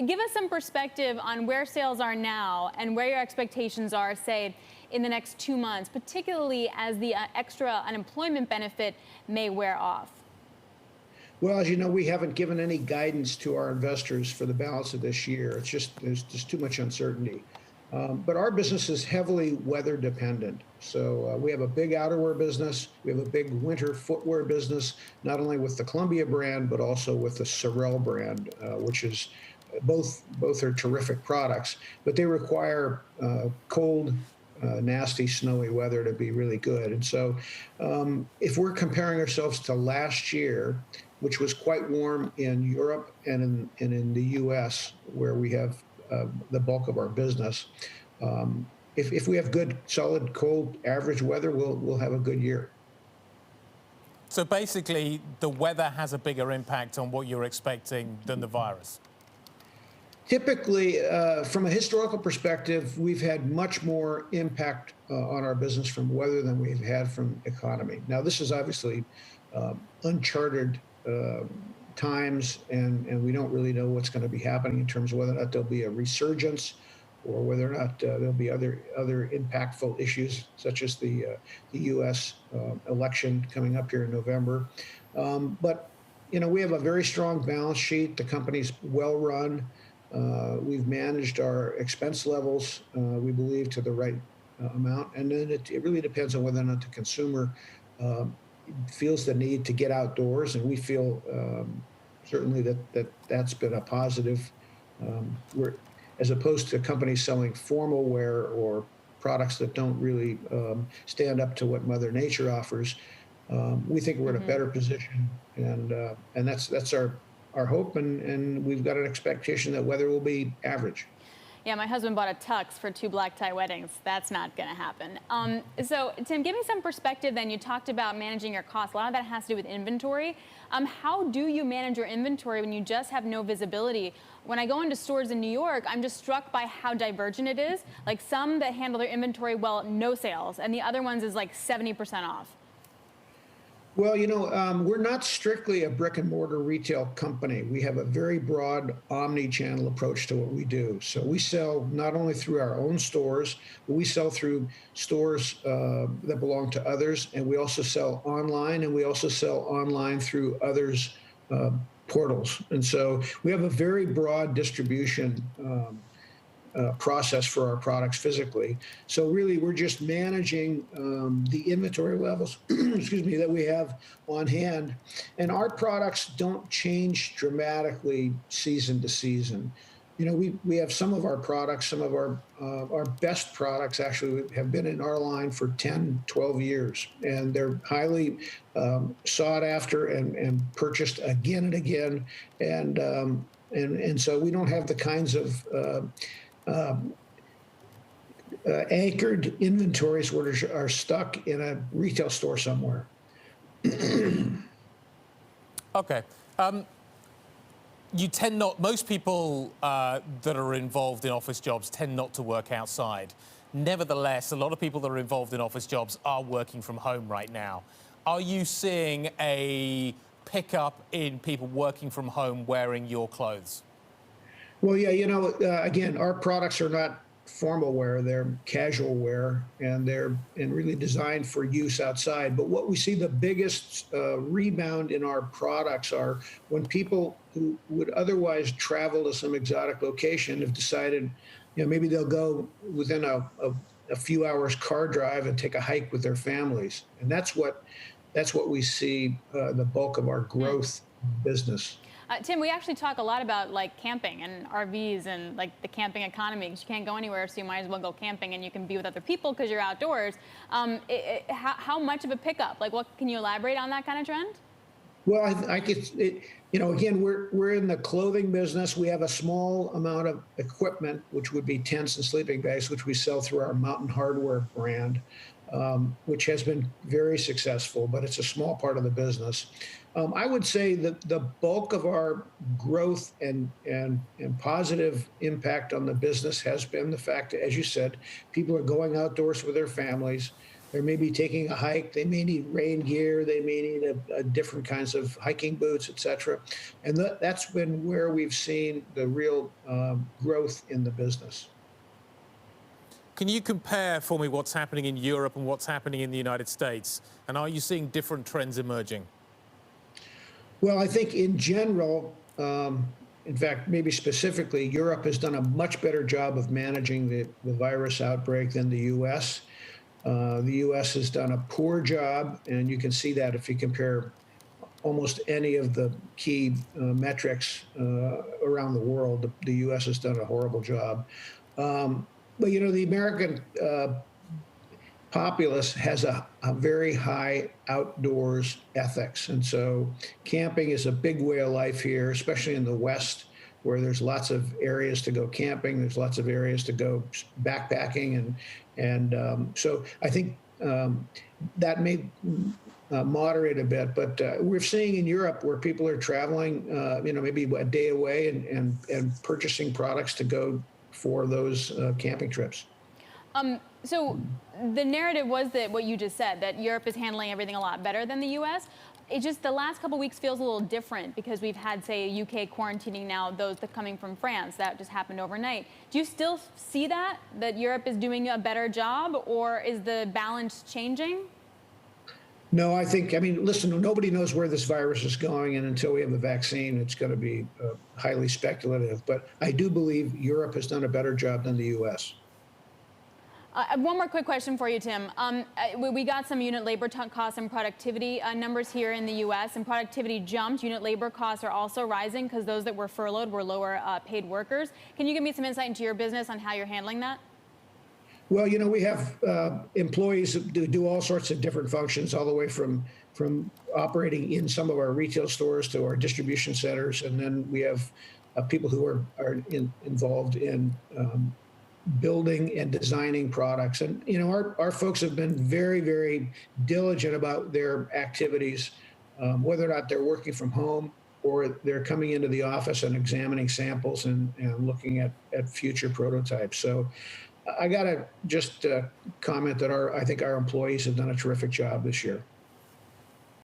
Give us some perspective on where sales are now and where your expectations are, say, in the next 2 months, particularly as the extra unemployment benefit may wear off. Well, as you know, we haven't given any guidance to our investors for the balance of this year. There's just too much uncertainty. But our business is heavily weather dependent. So we have a big outerwear business. We have a big winter footwear business, not only with the Columbia brand, but also with the Sorel brand, which is both are terrific products, but they require cold, nasty, snowy weather to be really good. And so if we're comparing ourselves to last year, which was quite warm in Europe and in the US, where we have the bulk of our business, if we have good, solid, cold, average weather, we'll have a good year. So basically, the weather has a bigger impact on what you're expecting than the virus. Typically, from a historical perspective, we've had much more impact on our business from weather than we've had from economy. Now, this is obviously uncharted times, and we don't really know what's going to be happening in terms of whether or not there'll be a resurgence or whether or not there'll be other impactful issues, such as the U.S. Election coming up here in November. But, you know, we have a very strong balance sheet. The company's well run. We've managed our expense levels, we believe, to the right amount. And then it really depends on whether or not the consumer feels the need to get outdoors. And we feel certainly that's been a positive. As opposed to companies selling formal wear or products that don't really stand up to what Mother Nature offers, we think we're in a better position. And that's our hope, and we've got an expectation that weather will be average. Yeah, my husband bought a tux for 2 black tie weddings. That's not going to happen. So, Tim, give me some perspective then. You talked about managing your costs. A lot of that has to do with inventory. How do you manage your inventory when you just have no visibility? When I go into stores in New York, I'm just struck by how divergent it is. Like some that handle their inventory well, no sales, and the other ones is like 70% off. Well, you know, we're not strictly a brick and mortar retail company. We have a very broad omni-channel approach to what we do. So we sell not only through our own stores, but we sell through stores that belong to others. And we also sell online, and we also sell online through others' portals. And so we have a very broad distribution process for our products physically. So really, we're just managing the inventory levels, excuse me, that we have on hand. And our products don't change dramatically season to season. You know, we have some of our products, some of our best products actually have been in our line for 10, 12 years, and they're highly sought after and purchased again and again. And so we don't have the kinds of anchored inventories where are stuck in a retail store somewhere. Okay. Most people that are involved in office jobs tend not to work outside. Nevertheless, a lot of people that are involved in office jobs are working from home right now. Are you seeing a pickup in people working from home wearing your clothes? Well, yeah, you know, again, our products are not formal wear, they're casual wear, and they're really designed for use outside. But what we see the biggest rebound in our products are when people who would otherwise travel to some exotic location have decided, you know, maybe they'll go within a few hours car drive and take a hike with their families. And that's what we see the bulk of our growth business. Tim, we actually talk a lot about like camping and RVs and like the camping economy, because you can't go anywhere, so you might as well go camping, and you can be with other people because you're outdoors. How much of a pickup? Like, what can you elaborate on that kind of trend? Well, I guess you know, again, we're in the clothing business. We have a small amount of equipment, which would be tents and sleeping bags, which we sell through our Mountain Hardwear brand, which has been very successful, but it's a small part of the business. I would say that the bulk of our growth and positive impact on the business has been the fact that, as you said, people are going outdoors with their families. They may be taking a hike. They may need rain gear. They may need a different kinds of hiking boots, etc. And that's been where we've seen the real growth in the business. Can you compare for me what's happening in Europe and what's happening in the United States? And are you seeing different trends emerging? Well, I think in general, in fact, maybe specifically, Europe has done a much better job of managing the virus outbreak than the U.S. The U.S. has done a poor job, and you can see that if you compare almost any of the key metrics around the world. The U.S. has done a horrible job. But, the American populace has a very high outdoors ethics. And so camping is a big way of life here, especially in the West, where there's lots of areas to go camping. There's lots of areas to go backpacking. And so I think that may moderate a bit. But we're seeing in Europe where people are traveling, maybe a day away and purchasing products to go for those camping trips. So the narrative was that what you just said, that Europe is handling everything a lot better than the U.S. It just, the last couple of weeks feels a little different because we've had, say, UK quarantining now those that coming from France. That just happened overnight. Do you still see that Europe is doing a better job, or is the balance changing? No, listen, nobody knows where this virus is going, and until we have a vaccine, it's going to be highly speculative. But I do believe Europe has done a better job than the U.S. One more quick question for you, Tim. We got some unit labor costs and productivity numbers here in the U.S., and productivity jumped. Unit labor costs are also rising because those that were furloughed were lower paid workers. Can you give me some insight into your business on how you're handling that? Well, we have employees who do all sorts of different functions, all the way from operating in some of our retail stores to our distribution centers, and then we have people who are involved in building and designing products. And our folks have been very, very diligent about their activities, whether or not they're working from home or they're coming into the office and examining samples and looking at future prototypes. So I got to just comment that I think our employees have done a terrific job this year.